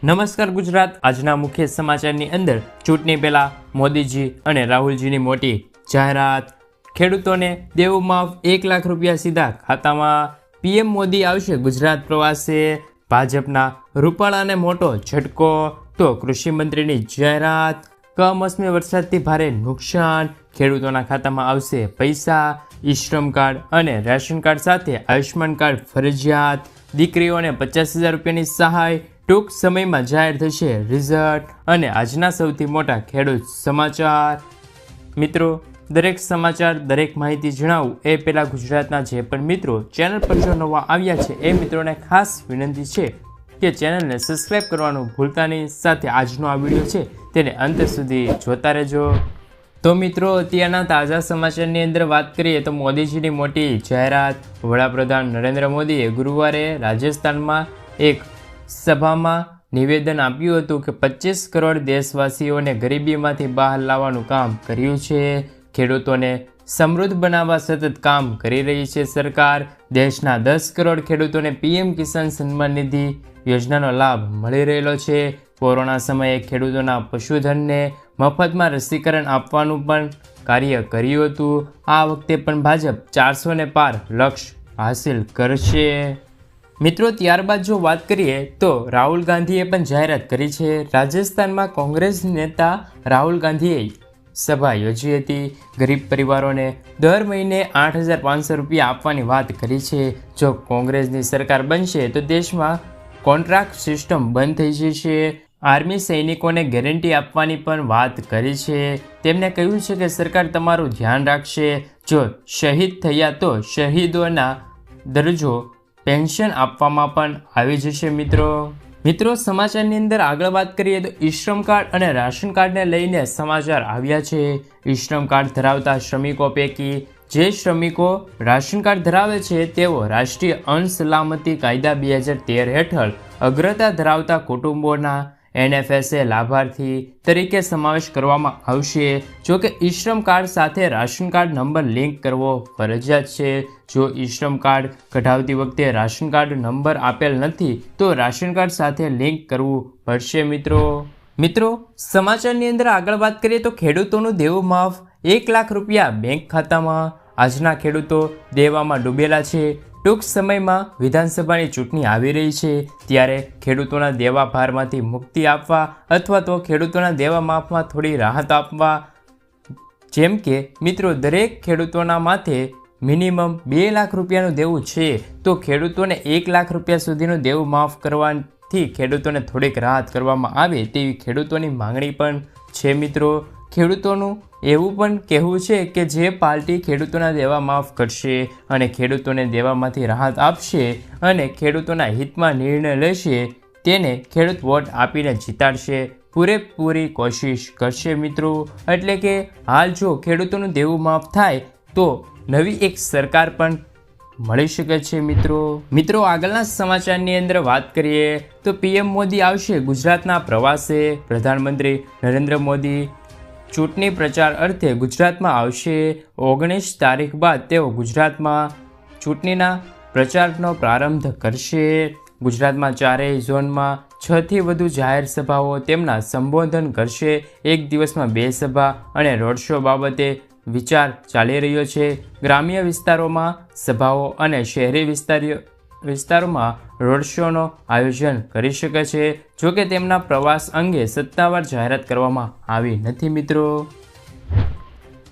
નમસ્કાર ગુજરાત. આજના મુખ્ય સમાચારની અંદર ચૂંટણી પહેલા મોદીજી અને રાહુલજીની મોટી જાહેરાત. ખેડૂતોને દેવું માફ, 1 લાખ રૂપિયા સીધા ખાતામાં. પીએમ મોદી આવશે ગુજરાત પ્રવાસે. ભાજપના રૂપાલાને મોટો ઝટકો. તો કૃષિ મંત્રીની જાહેરાત. કમોસમી વરસાદથી ભારે નુકસાન, ખેડૂતોના ખાતામાં આવશે પૈસા. ઈ શ્રમ કાર્ડ અને રેશન કાર્ડ સાથે આયુષ્માન કાર્ડ ફરજિયાત. દીકરીઓને 50,000 રૂપિયાની સહાય. ટૂંક સમયમાં જાહેર થશે રિઝલ્ટ. અને આજના સૌથી મોટા ખેડૂત સમાચાર. મિત્રો, દરેક સમાચાર, દરેક માહિતી જણાવું એ પહેલાં ગુજરાતના જે પણ મિત્રો ચેનલ પર જો નવા આવ્યા છે એ મિત્રોને ખાસ વિનંતી છે કે ચેનલને સબસ્ક્રાઈબ કરવાનું ભૂલતા નહીં. સાથે આજનો આ વિડીયો છે તેને અંત સુધી જોતા રહેજો. તો મિત્રો, અત્યારના તાજા સમાચારની અંદર વાત કરીએ તો મોદીજીની મોટી જાહેરાત. વડાપ્રધાન નરેન્દ્ર મોદીએ ગુરુવારે રાજસ્થાનમાં એક સભામાં નિવેદન આપ્યું હતું કે 25 કરોડ દેશવાસીઓને ગરીબીમાંથી બહાર લાવવાનું કામ કર્યું છે. ખેડૂતોને સમૃદ્ધ બનાવવા સતત કામ કરી રહી છે સરકાર. દેશના 10 કરોડ ખેડૂતોને પીએમ કિસાન સન્માન નિધિ યોજનાનો લાભ મળી રહેલો છે. કોરોના સમયે ખેડૂતોના પશુધનને મફતમાં રસીકરણ આપવાનું પણ કાર્ય કર્યું હતું. આ વખતે પણ ભાજપ 400 ને પાર લક્ષ્ય હાસિલ કરશે. મિત્રો, ત્યારબાદ જો વાત કરીએ તો રાહુલ ગાંધીએ પણ જાહેરાત કરી છે. રાજસ્થાનમાં કોંગ્રેસ નેતા રાહુલ ગાંધીએ સભા યોજી હતી. ગરીબ પરિવારોને દર મહિને 8,500 રૂપિયા આપવાની વાત કરી છે. જો કોંગ્રેસની સરકાર બનશે તો દેશમાં કોન્ટ્રાક્ટ સિસ્ટમ બંધ થઈ જશે. આર્મી સૈનિકોને ગેરંટી આપવાની પણ વાત કરી છે. તેમણે કહ્યું છે કે સરકાર તમારું ધ્યાન રાખશે. જો શહીદ થયા તો શહીદોના દરજ્જો પેન્શન આપવામાં પણ આવી જશે. મિત્રો, સમાચારની અંદર આગળ વાત કરીએ તો ઈ શ્રમ કાર્ડ અને રાશન કાર્ડને લઈને સમાચાર આવ્યા છે. ઈ શ્રમ કાર્ડ ધરાવતા શ્રમિકો પૈકી જે શ્રમિકો રાશન કાર્ડ ધરાવે છે તેઓ રાષ્ટ્રીય અન્ન સલામતી કાયદા 2013 હેઠળ અગ્રતા ધરાવતા કુટુંબોના NFSA લાભાર્થી તરીકે સમાવેશ કરવામાં આવશે. જો કે ઈ શ્રમ કાર્ડ સાથે રાશન કાર્ડ નંબર લિંક કરવો ફરજિયાત છે. જો ઈ શ્રમ કાર્ડ કઢાવતી વખતે રાશન કાર્ડ નંબર આપેલ નથી તો રાશન કાર્ડ સાથે લિંક કરવું પડશે. મિત્રો, સમાચારની અંદર આગળ વાત કરીએ તો ખેડૂતોનું દેવું માફ, 1 લાખ રૂપિયા બેંક ખાતામાં. આજના ખેડૂતો દેવામાં ડૂબેલા છે. ટૂંક સમયમાં વિધાનસભાની ચૂંટણી આવી રહી છે ત્યારે ખેડૂતોના દેવા ભારમાંથી મુક્તિ આપવા અથવા તો ખેડૂતોના દેવા માફમાં થોડી રાહત આપવા, જેમ કે મિત્રો દરેક ખેડૂતોના માથે મિનિમમ 2 લાખ રૂપિયાનું દેવું છે તો ખેડૂતોને 1 લાખ રૂપિયા સુધીનું દેવું માફ કરવાથી ખેડૂતોને થોડીક રાહત કરવામાં આવે તેવી ખેડૂતોની માંગણી પણ છે. મિત્રો, ખેડૂતોનું એવું પણ કહેવું છે કે જે પાર્ટી ખેડૂતોના દેવા માફ કરશે અને ખેડૂતોને દેવામાંથી રાહત આપશે અને ખેડૂતોના હિતમાં નિર્ણય લેશે તેને ખેડૂત વોટ આપીને જીતાડશે, પૂરેપૂરી કોશિશ કરશે. મિત્રો, એટલે કે હાલ જો ખેડૂતોનું દેવું માફ થાય તો નવી એક સરકાર પણ મળી શકે છે. મિત્રો, આગળના સમાચારની અંદર વાત કરીએ તો પીએમ મોદી આવશે ગુજરાતના પ્રવાસે. પ્રધાનમંત્રી નરેન્દ્ર મોદી ચૂંટણી પ્રચાર અર્થે ગુજરાતમાં આવશે. 19 તારીખ બાદ તેઓ ગુજરાતમાં ચૂંટણીના પ્રચારનો પ્રારંભ કરશે. ગુજરાતમાં 4 ઝોનમાં 6 થી વધુ જાહેર સભાઓ તેમના સંબોધન કરશે. એક દિવસમાં 2 સભા અને રોડ શો બાબતે વિચાર ચાલી રહ્યો છે. ગ્રામ્ય વિસ્તારોમાં સભાઓ અને શહેરી વિસ્તારોમાં રોડ શોનો આયોજન કરી શકે છે. જોકે તેમના પ્રવાસ અંગે સત્તાવાર જાહેરાત કરવામાં આવી નથી.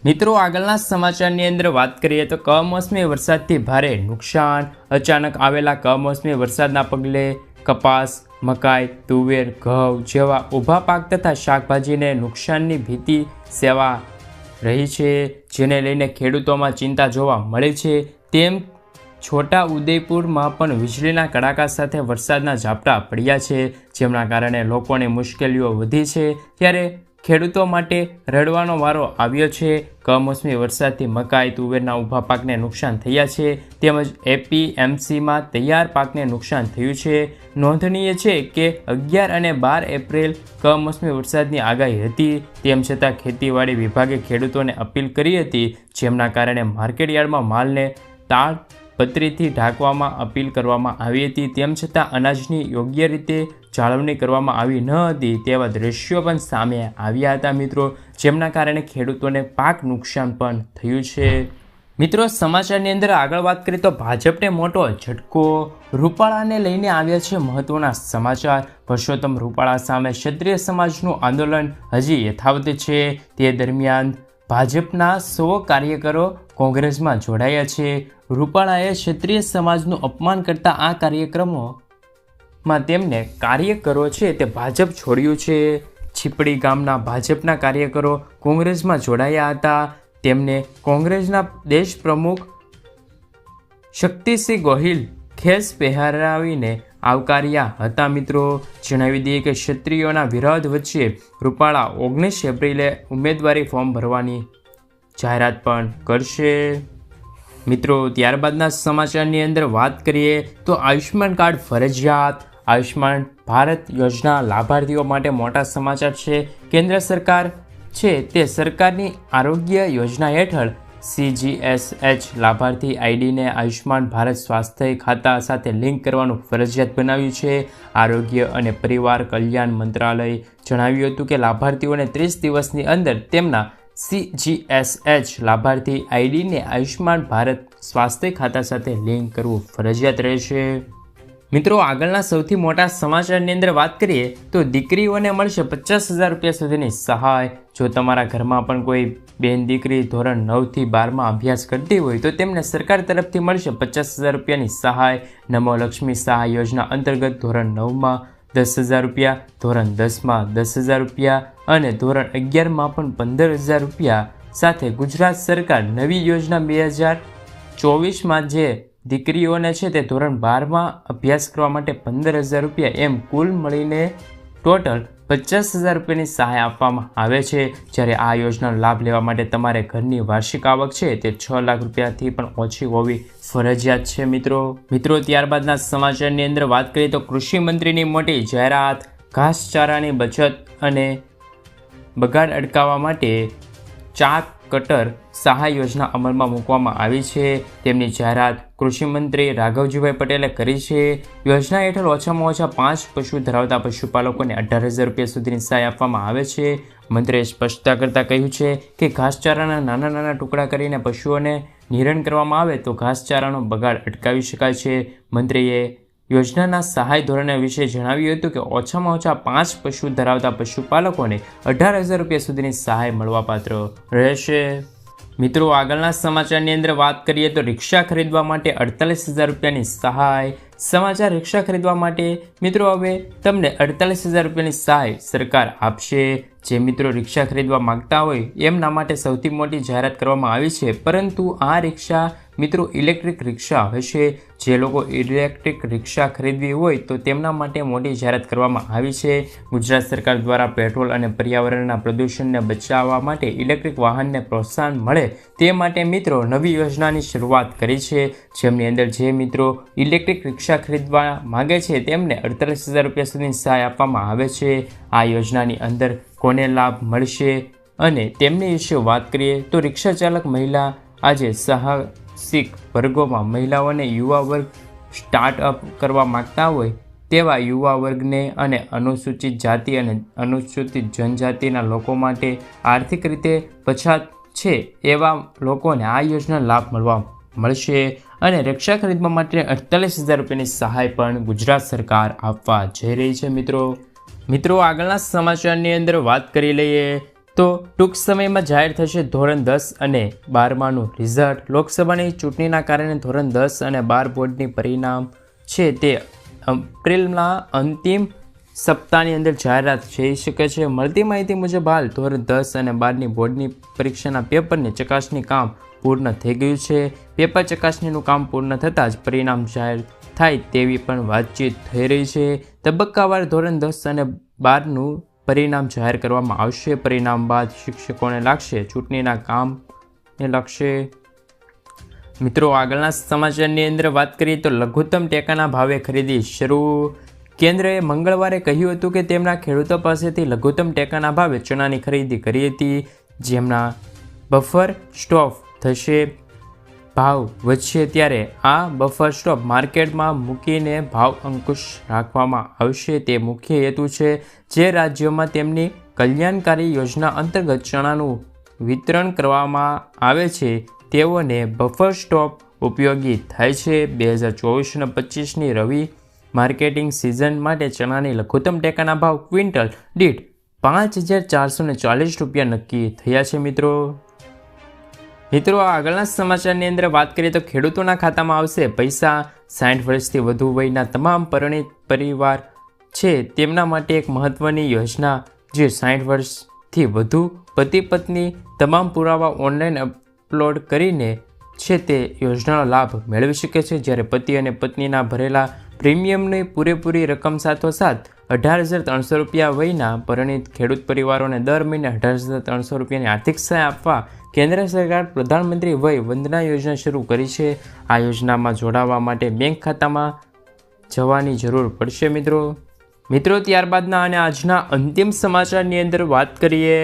મિત્રો, આગળના સમાચારની અંદર વાત કરીએ તો કમોસમી વરસાદથી ભારે નુકસાન. અચાનક આવેલા કમોસમી વરસાદના પગલે કપાસ, મકાઈ, તુવેર, ઘઉં જેવા ઊભા પાક તથા શાકભાજીને નુકસાનની ભીતિ સેવા રહી છે, જેને લઈને ખેડૂતોમાં ચિંતા જોવા મળે છે. તેમ છોટા ઉદેપુરમાં પણ વીજળીના કડાકા સાથે વરસાદના ઝાપટા પડ્યા છે, જેમના કારણે લોકોની મુશ્કેલીઓ વધી છે. ત્યારે ખેડૂતો માટે રડવાનો વારો આવ્યો છે. કમોસમી વરસાદથી મકાઈ, તુવેરના ઊભા પાકને નુકસાન થયા છે તેમજ APMCમાં તૈયાર પાકને નુકસાન થયું છે. નોંધનીય છે કે 11 અને 12 એપ્રિલ કમોસમી વરસાદની આગાહી હતી. તેમ છતાં ખેતીવાડી વિભાગે ખેડૂતોને અપીલ કરી હતી, જેમના કારણે માર્કેટયાર્ડમાં માલને તાડપત્રીથી ઢાંકવામાં અપીલ કરવામાં આવી હતી. તેમ છતાં અનાજની યોગ્ય રીતે જાળવણી કરવામાં આવી ન હતી તેવા દ્રશ્યો પણ સામે આવ્યા હતા મિત્રો, જેમના કારણે ખેડૂતોને પાક નુકસાન પણ થયું છે. મિત્રો સમાચારની અંદર આગળ વાત કરીએ તો ભાજપને મોટો ઝટકો, રૂપાલાને લઈને આવ્યા છે મહત્વના સમાચાર. પરસોત્તમ રૂપાલા સામે ક્ષત્રિય સમાજનું આંદોલન હજી યથાવત છે. તે દરમિયાન ભાજપના 100 કાર્યકરો કોંગ્રેસમાં જોડાયા છે. રૂપાલાએ ક્ષત્રિય સમાજનું અપમાન કરતા આ કાર્યક્રમોમાં તેમને કાર્યકરો છે તે ભાજપ છોડ્યું છે. છીપડી ગામના ભાજપના કાર્યકરો કોંગ્રેસમાં જોડાયા હતા. તેમને કોંગ્રેસના દેશ પ્રમુખ શક્તિસિંહ ગોહિલ ખેસ પહેરાવીને આવકાર્યા હતા. મિત્રો જણાવી દઈએ કે ક્ષત્રિયોના વિરોધ વચ્ચે રૂપાલા 19 એપ્રિલે ઉમેદવારી ફોર્મ ભરવાની જાહેરાત પણ કરશે. મિત્રો ત્યારબાદના સમાચારની અંદર વાત કરીએ તો આયુષ્યમાન કાર્ડ ફરજિયાત. આયુષ્યમાન ભારત યોજના લાભાર્થીઓ માટે મોટા સમાચાર છે. કેન્દ્ર સરકાર છે તે સરકારની આરોગ્ય યોજના હેઠળ CGSH લાભાર્થી આઈડીને આયુષ્યમાન ભારત સ્વાસ્થ્ય ખાતા સાથે લિંક કરવાનું ફરજિયાત બનાવ્યું છે. આરોગ્ય અને પરિવાર કલ્યાણ મંત્રાલયે જણાવ્યું હતું કે લાભાર્થીઓને 30 દિવસની અંદર તેમના CGSH લાભાર્થી આઈડીને આયુષ્યમાન ભારત સ્વાસ્થ્ય ખાતા સાથે લિંક કરવું ફરજિયાત રહેશે. મિત્રો આગળના સૌથી મોટા સમાચારની અંદર વાત કરીએ તો દીકરીઓને મળશે 50,000 રૂપિયા સુધીની સહાય. જો તમારા ઘરમાં પણ કોઈ બેન દીકરી ધોરણ 9 થી 12માં અભ્યાસ કરતી હોય તો તેમને સરકાર તરફથી મળશે 50,000 રૂપિયાની સહાય. નમો લક્ષ્મી સહાય યોજના અંતર્ગત ધોરણ 9માં 10,000 રૂપિયા, ધોરણ 10માં 10,000 રૂપિયા અને ધોરણ 11માં પણ 15,000 રૂપિયા સાથે ગુજરાત સરકાર નવી યોજના 2024માં જે દીકરીઓને છે તે ધોરણ 12માં અભ્યાસ કરવા માટે 15,000 રૂપિયા એમ કુલ મળીને ટોટલ 50,000 રૂપિયાની સહાય આપવામાં આવે છે. જ્યારે આ યોજનાનો લાભ લેવા માટે તમારે ઘરની વાર્ષિક આવક છે તે 6 લાખ રૂપિયાથી પણ ઓછી હોવી ફરજિયાત છે. મિત્રો ત્યારબાદના સમાચારની અંદર વાત કરીએ તો કૃષિ મંત્રીની મોટી જાહેરાત. ઘાસચારાની બચત અને બગાડ અટકાવવા માટે ચાક કટર સહાય યોજના અમલમાં મૂકવામાં આવી છે. તેમની જાહેરાત કૃષિ મંત્રી રાઘવજીભાઈ પટેલે કરી છે. યોજના હેઠળ ઓછામાં ઓછા 5 પશુ ધરાવતા પશુપાલકોને 18,000 રૂપિયા સુધીની સહાય આપવામાં આવે છે. મંત્રીએ સ્પષ્ટતા કરતાં કહ્યું છે કે ઘાસચારાના નાના નાના ટુકડા કરીને પશુઓને નિરણ કરવામાં આવે તો ઘાસચારાનો બગાડ અટકાવી શકાય છે. મંત્રીએ યોજનાના સહાય ધોરણો વિશે જણાવ્યું હતું કે ઓછામાં ઓછા 5 પશુ ધરાવતા પશુપાલકોને 18,000 રૂપિયા સુધીની સહાય મળવાપાત્ર રહેશે. મિત્રો આગળના સમાચારની અંદર વાત કરીએ તો રિક્ષા ખરીદવા માટે 48,000 રૂપિયાની સહાય. સમાચાર રિક્ષા ખરીદવા માટે મિત્રો હવે તમને 48,000 રૂપિયાની સહાય સરકાર આપશે. જે મિત્રો રિક્ષા ખરીદવા માંગતા હોય એમના માટે સૌથી મોટી જાહેરાત કરવામાં આવી છે. પરંતુ આ રિક્ષા મિત્રો ઇલેક્ટ્રિક રિક્ષા હશે. જે લોકો ઇલેક્ટ્રિક રિક્ષા ખરીદવી હોય તો તેમના માટે મોટી જાહેરાત કરવામાં આવી છે. ગુજરાત સરકાર દ્વારા પેટ્રોલ અને પર્યાવરણના પ્રદૂષણને બચાવવા માટે ઇલેક્ટ્રિક વાહનને પ્રોત્સાહન મળે તે માટે મિત્રો નવી યોજનાની શરૂઆત કરી છે. જેમની અંદર જે મિત્રો ઇલેક્ટ્રિક રિક્ષા ખરીદવા માગે છે તેમને 48,000 રૂપિયા સુધીની સહાય આપવામાં આવે છે. આ યોજનાની અંદર કોને લાભ મળશે અને તેમની વિશે વાત કરીએ તો રિક્ષા ચાલક મહિલા આજે સાહસિક વર્ગોમાં મહિલાઓને યુવા વર્ગ સ્ટાર્ટઅપ કરવા માગતા હોય તેવા યુવા વર્ગને અને અનુસૂચિત જાતિ અને અનુસૂચિત જનજાતિના લોકો માટે આર્થિક રીતે પછાત છે એવા લોકોને આ યોજના લાભ મળશે અને રિક્ષા ખરીદવા માટે 48,000 રૂપિયાની સહાય પણ ગુજરાત સરકાર આપવા જઈ રહી છે. મિત્રો આગળના સમાચારની અંદર વાત કરી લઈએ તો ટૂંક સમયમાં જાહેર થશે ધોરણ 10 અને 12માનું રિઝલ્ટ. લોકસભાની ચૂંટણીના કારણે ધોરણ 10 અને 12 બોર્ડની પરિણામ છે તે એપ્રિલના અંતિમ સપ્તાહની અંદર જાહેરાત થઈ શકે છે. મળતી માહિતી મુજબ હાલ ધોરણ 10 અને 12ની બોર્ડની પરીક્ષાના પેપરની ચકાસણી કામ પૂર્ણ થઈ ગયું છે. પેપર ચકાસણીનું કામ પૂર્ણ થતાં જ પરિણામ જાહેર થાય તેવી પણ વાતચીત થઈ રહી છે. તબક્કાવાર ધોરણ 10 અને 12નું પરિણામ જાહેર કરવામાં આવશે. પરિણામ બાદ શિક્ષકોને લાગશે ચૂંટણીના કામને લાગશે. મિત્રો આગળના સમાચારની અંદર વાત કરીએ તો લઘુત્તમ ટેકાના ભાવે ખરીદી શરૂ. કેન્દ્રએ મંગળવારે કહ્યું હતું કે તેમના ખેડૂતો પાસેથી લઘુત્તમ ટેકાના ભાવે ચણાની ખરીદી કરી હતી જેમના બફર સ્ટોક થશે. ભાવ વધશે ત્યારે આ બફર સ્ટોક માર્કેટમાં મૂકીને ભાવ અંકુશ રાખવામાં આવશે. તે મુખ્ય હેતુ છે જે રાજ્યોમાં તેમની કલ્યાણકારી યોજના અંતર્ગત ચણાનું વિતરણ કરવામાં આવે છે તેઓને બફર સ્ટોક ઉપયોગી થાય છે. 2024 અને 25ની રવિ માર્કેટિંગ સિઝન માટે ચણાની લઘુત્તમ ટેકાના ભાવ ક્વિન્ટલ દીઠ ₹5,440 નક્કી થયા છે. મિત્રો આગળના સમાચારની અંદર વાત કરીએ તો ખેડૂતોના ખાતામાં આવશે પૈસા. 60 વર્ષથી વધુ વયના તમામ પરિણીત પરિવાર છે તેમના માટે એક મહત્વની યોજના જે 60 વર્ષથી વધુ પતિ પત્ની તમામ પુરાવા ઓનલાઈન અપલોડ કરીને છે તે યોજનાનો લાભ મેળવી શકે છે. જ્યારે પતિ અને પત્નીના ભરેલા પ્રીમિયમની પૂરેપૂરી રકમ સાથોસાથ ₹18,300 વયના પરિણીત ખેડૂત પરિવારોને દર મહિને ₹18,300ની આર્થિક સહાય આપવા કેન્દ્ર સરકાર પ્રધાનમંત્રી વય વંદના યોજના શરૂ કરી છે. આ યોજનામાં જોડાવા માટે બેંક ખાતામાં જવાની જરૂર પડશે. મિત્રો ત્યારબાદના અને આજના અંતિમ સમાચારની અંદર વાત કરીએ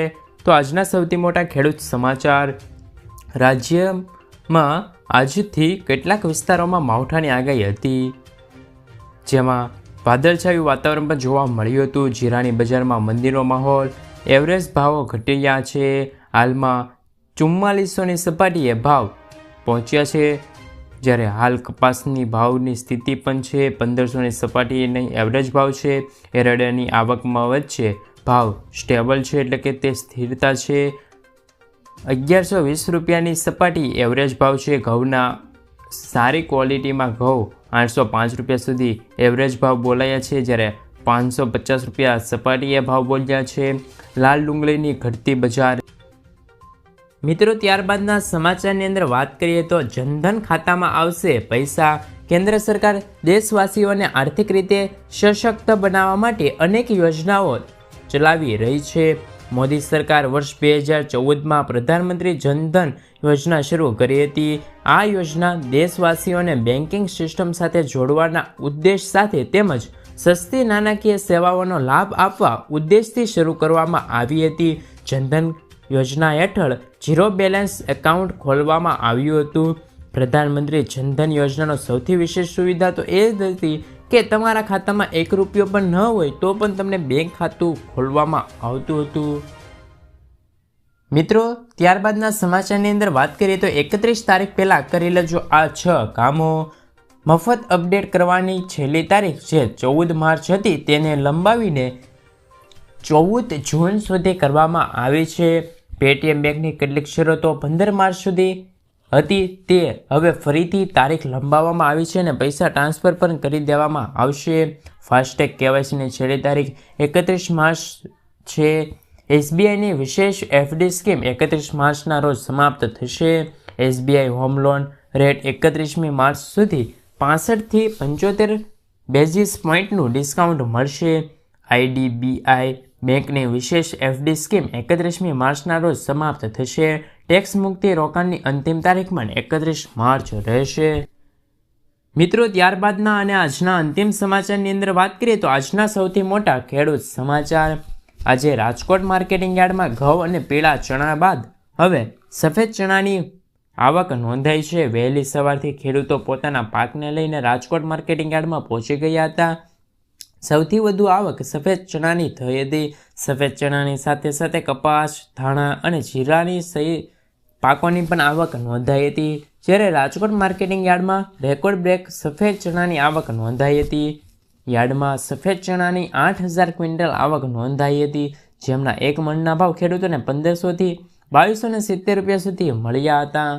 તો આજના સૌથી મોટા ખેડૂત સમાચાર. રાજ્યમાં આજથી કેટલાક વિસ્તારોમાં માવઠાની આગાહી હતી જેમાં વાદળછાયું વાતાવરણ પણ જોવા મળ્યું હતું. જીરાની બજારમાં મંદીનો માહોલ. એવરેજ ભાવો ઘટ્યા છે. હાલમાં 4400ની સપાટીએ ભાવ પહોંચ્યા છે. જ્યારે હાલ કપાસની ભાવની સ્થિતિ પણ છે 1500ની સપાટીએ એવરેજ ભાવ છે. એરંડાની આવકમાં વચ્ચે ભાવ સ્ટેબલ છે એટલે કે તે સ્થિરતા છે. ₹1120ની સપાટી એવરેજ ભાવ છે. ઘઉંના સારી ક્વોલિટીમાં ઘઉં ₹805 સુધી એવરેજ ભાવ બોલાયા છે જ્યારે ₹550 સપાટીએ ભાવ બોલ્યા છે. લાલ ડુંગળીની ઘટતી બજાર. મિત્રો ત્યારબાદના સમાચારની અંદર વાત કરીએ તો જનધન ખાતામાં આવશે પૈસા. કેન્દ્ર સરકાર દેશવાસીઓને આર્થિક રીતે સશક્ત બનાવવા માટે અનેક યોજનાઓ ચલાવી રહી છે. મોદી સરકાર વર્ષ 2014માં પ્રધાનમંત્રી જનધન યોજના શરૂ કરી હતી. આ યોજના દેશવાસીઓને બેન્કિંગ સિસ્ટમ સાથે જોડવાના ઉદ્દેશ સાથે તેમજ સસ્તી નાણાકીય સેવાઓનો લાભ આપવા ઉદ્દેશથી શરૂ કરવામાં આવી હતી. જનધન યોજના હેઠળ ઝીરો બેલેન્સ એકાઉન્ટ ખોલવામાં આવ્યું હતું. પ્રધાનમંત્રી જનધન યોજનાનો સૌથી વિશેષ સુવિધા તો એ જ હતી કે તમારા ખાતામાં ₹1 પણ ન હોય તો પણ તમને બેંક ખાતું ખોલવામાં આવતું હતું. મિત્રો ત્યારબાદના સમાચારની અંદર વાત કરીએ તો 31 તારીખ પહેલાં કરી લેજો આ 6 કામો. મફત અપડેટ કરવાની છેલ્લી તારીખ જે 14 માર્ચ હતી તેને લંબાવીને 14 જૂન સુધી કરવામાં આવી છે. પેટીએમ બેંકની કેટલીક શરતો 15 માર્ચ સુધી હતી તે હવે ફરીથી તારીખ લંબાવવામાં આવી છે અને પૈસા ટ્રાન્સફર પણ કરી દેવામાં આવશે. ફાસ્ટેગ કેવાયસીની છેલ્લી તારીખ 31 માર્ચ છે. એસબીઆઈની વિશેષ એફડી સ્કીમ 31 માર્ચના રોજ સમાપ્ત થશે. એસબીઆઈ હોમ લોન રેટ 31મી માર્ચ સુધી 65 થી 75 બેઝિસ પોઈન્ટનું ડિસ્કાઉન્ટ મળશે. આઈડીબીઆઈ બેંકની વિશેષ એફડી સ્કીમ 31મી માર્ચના રોજ સમાપ્ત થશે. ટેક્સ મુક્તિ રોકાણની અંતિમ તારીખ પણ 31 માર્ચ રહેશે. મિત્રો ત્યારબાદના અને આજના અંતિમ સમાચારની અંદર વાત કરીએ તો આજના સૌથી મોટા ખેડૂત સમાચાર. આજે રાજકોટ માર્કેટિંગ યાર્ડમાં ઘઉં અને પીળા ચણા બાદ હવે સફેદ ચણાની આવક નોંધાઈ છે. વહેલી સવારથી ખેડૂતો પોતાના પાકને લઈને રાજકોટ માર્કેટિંગ યાર્ડમાં પહોંચી ગયા હતા. સૌથી વધુ આવક સફેદ ચણાની થઈ હતી. સફેદ ચણાની સાથે સાથે કપાસ, ધાણા અને જીરાની સહિત પાકોની પણ આવક નોંધાઈ હતી. જ્યારે રાજકોટ માર્કેટિંગ યાર્ડમાં રેકોર્ડ બ્રેક સફેદ ચણાની આવક નોંધાઈ હતી. યાર્ડમાં સફેદ ચણાની 8,000 ક્વિન્ટલ આવક નોંધાઈ હતી જેમના એક મણના ભાવ ખેડૂતોને 1500 થી ₹2270 સુધી મળ્યા હતા.